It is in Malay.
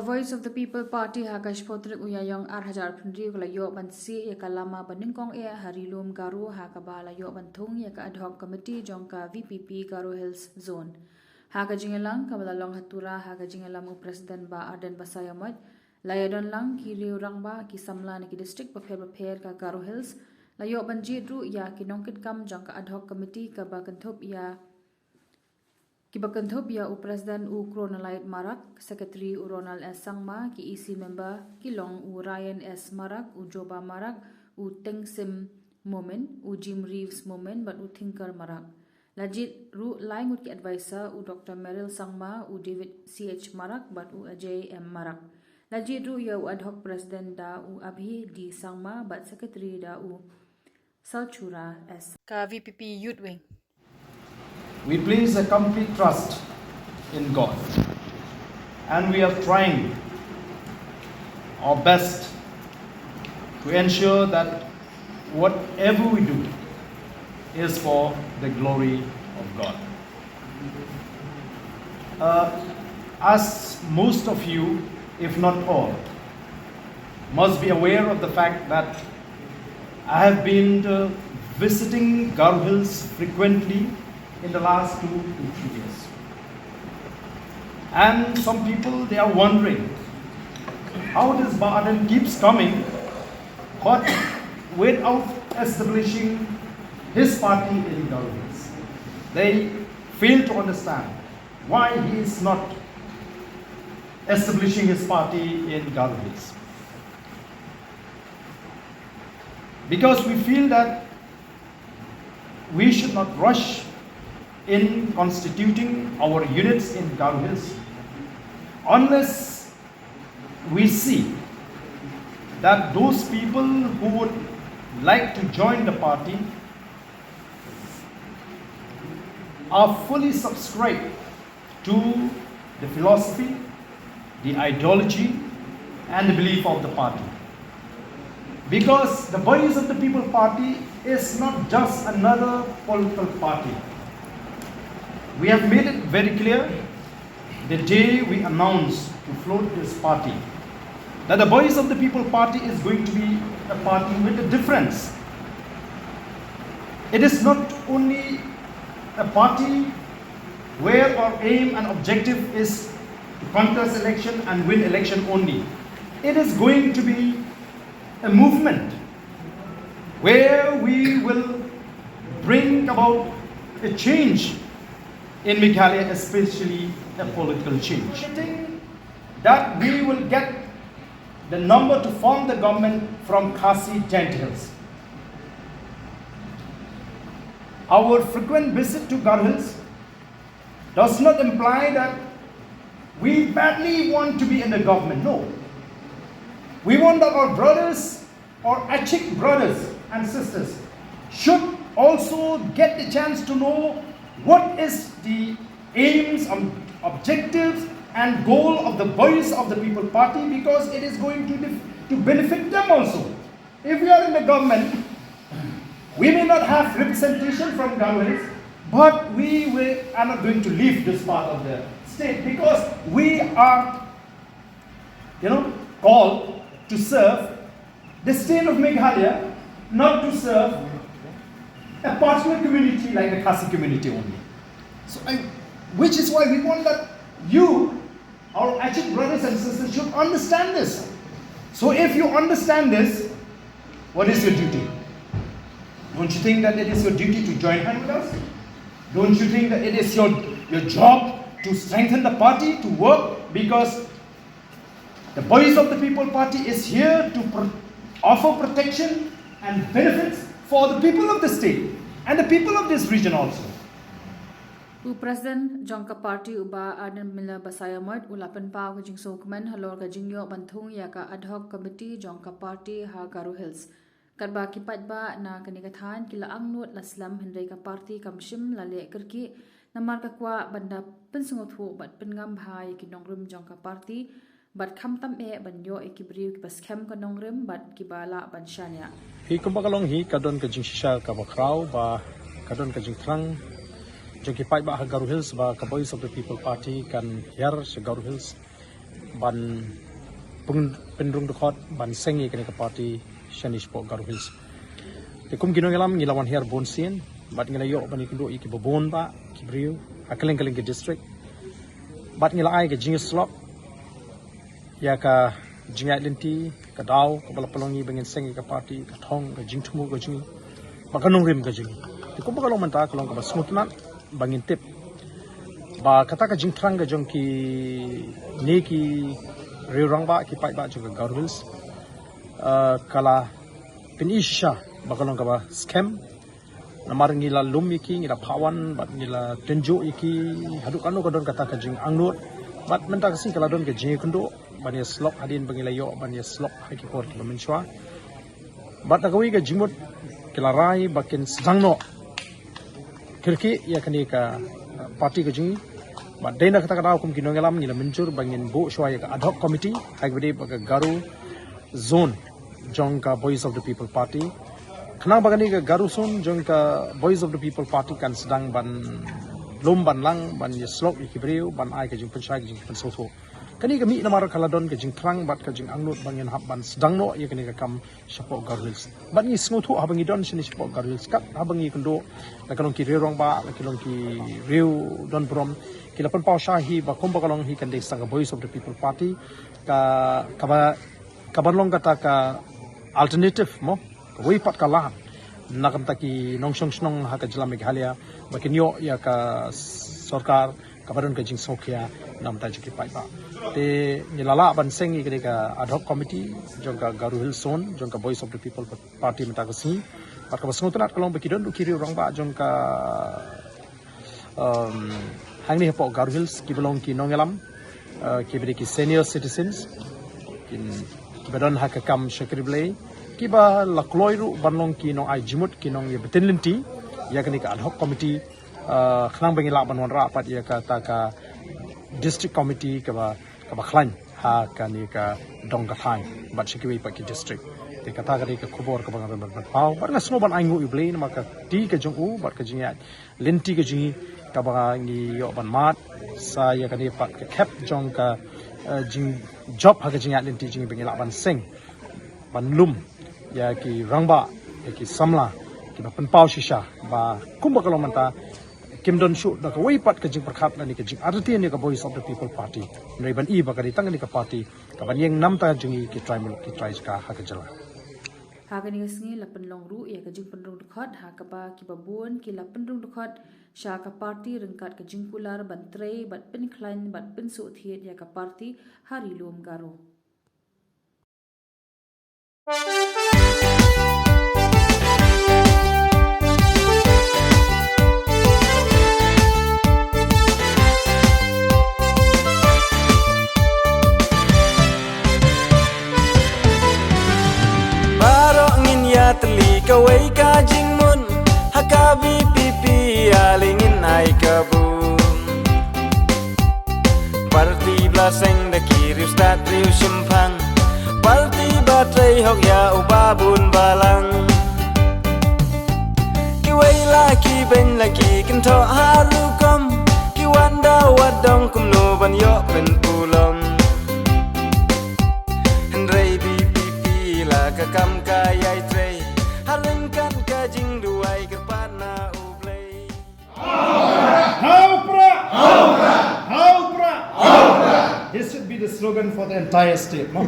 Voice of the People Party hakash potrik uyayong arhajar pundri kulayo bansi yaka Lama baningkong Rilum Garo hakabalayo bantung yaka ad hoc committee jongka VPP Garo Hills Zone. Haka jingelang kabalalong Tura haka jingelang President ba Arden Basayamot layadon lang ki riurang ba ki samla ki district prepare ka Garo Hills layo banji ru ya kinongkit kam jongka ad hoc committee ka ba kantop ya Kibakanthop ya President Kronalait Marak, Secretary Ronald S. Sangma, ki EC member Kilong Ryan S. Marak, Joba Marak, Tengsim Momen, Jim Reeves Momen, but Thinker Marak. Lajit Ru Laingut ki advisor Dr. Meryl Sangma, David C.H. Marak, but Ajay M. Marak. Lajit Ru ya ad hoc President da Abhi D. Sangma, but Secretary da Salchura S. Ka VPP Youth Wing. We place a complete trust in God, and we are trying our best to ensure that whatever we do is for the glory of God. As most of you, if not all, must be aware of the fact that I have been visiting Garo Hills frequently in the last 2 to 3 years. And some people, they are wondering how this Baden keeps coming, but without establishing his party in Garo Hills. They fail to understand why he is not establishing his party in Garo Hills. Because we feel that we should not rush in constituting our units in Garo Hills unless we see that those people who would like to join the party are fully subscribed to the philosophy, the ideology, and the belief of the party. Because the Voice of the People Party is not just another political party. We have made it very clear the day we announced to float this party that the Voice of the People Party is going to be a party with a difference. It is not only a party where our aim and objective is to contest election and win election only. It is going to be a movement where we will bring about a change in Meghalaya, especially a political change. That we will get the number to form the government from Khasi Tent Hills. Our frequent visit to Garo Hills does not imply that we badly want to be in the government. No. We want that our brothers, our Achik brothers and sisters, should also get the chance to know what is the aims, objectives and goal of the Voice of the People Party, because it is going to benefit them also. If we are in the government, we may not have representation from Garo Hills, but we are not going to leave this part of the state because we are, called to serve the state of Meghalaya, not to serve a particular community like the Khasi community only. So, which is why we want that you, our Achik brothers and sisters, should understand this. So if you understand this, what is your duty? Don't you think that it is your duty to join hand with us? Don't you think that it is your job to strengthen the party, to work? Because the Voice of the People Party is here to offer protection and benefits for the people of the state and the people of this region also. President Jongka Party Uba Arden Miller Basayamot Ulapan Pau Jing Sokman Halor Gajinyo Bantung Yaka Ad hoc Committee Jongka Party Ha Garo Hills. Kadba kipatba na kanikathan kila angnut laslam Hendrei ka party kamshim lale kerki na marka kwa banda pensungothu bat pengam bhai kinongrim Jongka Party bat kham tam banyo ekibriu baskem kanongrim bat kibala banshanya. Hi kumbakalong hi kadon ka jing shisha ka bakraw ba kadon ka jing trang jong kipai ba Garo Hills ba ka Voice of the People Party kan hier sa Garo Hills ban penrung dekat ban sengi kene ke party Shanish po Garo Hills te kum kinong elam ngilawan her bonsin bat ngila yo ban ikindo iki bobon ba kibriu akaleng kaleng ke district bat ngila ai ke jingus slop ya ka jingai lenti ka daw ka bala pelongi bengin sengi ke party ka thong ka jingthumu ka jingi bakanong rim ka jingi te kum bakalong manta kalong ka smutnat bangin tip ba kata ka jingtrang ka jong ki ne ki riurang ba ki pai ba jong ka Garo Hills kala pinisha bakalong ka ba scam namar ngila lum iki ngila pawan bat ngila tenjo iki hadu kanu ka don kata ka jing angnut bat menta kasi kala don ka jing kundo ban ya slop hadin bangila yo ban ya slop haki kor ki menchwa bat nagawi ka jimut kila rai bakin Sdang kirki ya kani ka party ka jing bat dena kata kata hukum kinong elam ngila mencur bangin bo shwa ya ka ad hoc committee hagbede baga Garo zone jong ka Voice of the People Party kenang bagani ka Garo zone jong ka Voice of the People Party kan Sdang ban lom ban lang ban ya slop ikibreu ban ai ka jing penchai ka jing pensoso kani kami namar kaladon ka jing trang bat ka jing angnut bangin hab ban Sdang no ya kani ka kam shapo Garo Hills bat ni smotu habangi don sini shapo Garo Hills kat habangi kendo la kalong ki rerong ba la kalong ki reu don brom kila pen pau shahi ba komba kalong hi kan de sang Voice of the People Party ka kabanlong kata ka alternative mo wei pat ka lahan nakam taki nongshong snong ha ka jila Meghalaya bakinyo ya ka sarkar kabaron ka jing sokhya nam ta jiki pai ba te nilala ban sengi kene ka ad hoc committee jong ka Garo Hills zone jong ka Voice of the People Party meta ka si pat ka basngotanat kalong bakidon du kiri rong ba jong ka hangni po Garo Hills ki belong ki nongelam ki beri ki senior citizens kin bedon ha ka kam shakriblei ki ba lakloi ru banlong ki nong ai jimut ki nong ye betenlinti ya kani ka ad hoc committee khnang bengila banwan ra pat ya ka ta ka district committee ka ba khlan ha kani ka dong ka thai bat shikiwi pa ki district te kata ka ka khubor ka bang ban pau bat nga sno ban aingu ible na ka ti ka jong u bat ka jinga lenti ka jingi ka ba ngi yo ban mat sa ya kani pat ka cap jong ka jing job ha ka jinga lenti jingi bengila ban sing ban lum ya ki rangba ya ki samla ki ba pen pau shisha ba kumba kalong manta kim don shu da ka wei pat ka jing prakhat na ni ka jing arti ni ka Voice of the People Party nei ban i ba ka ri tang ni ka party ka ban yeng nam ta jingi ki tribal ki tries ka ha ka jala ha ka ni ngi lapan long ru ya ka jing penrung dekat ha ka ba ki babun ki lapan rung dekat sha ka party rengkat ka jing kular ban trei bat pen klan bat pen so thiet ya ka party Rilum Garo Teli kawai ka jingmun haka VPP alingin ai kabum Parti blaseng da kiri ustad riu simpang Parti batrai hok ya ubabun balang Kiwai laki ben laki kento harukom Kiwanda wadong kumno ban yo ben ulom Hendrai VPP la kakam kayai trei Halengkan kajing duai kerpana ublei How Prah! How Prah! How Prah! How Prah! This should be the slogan for the entire state. No?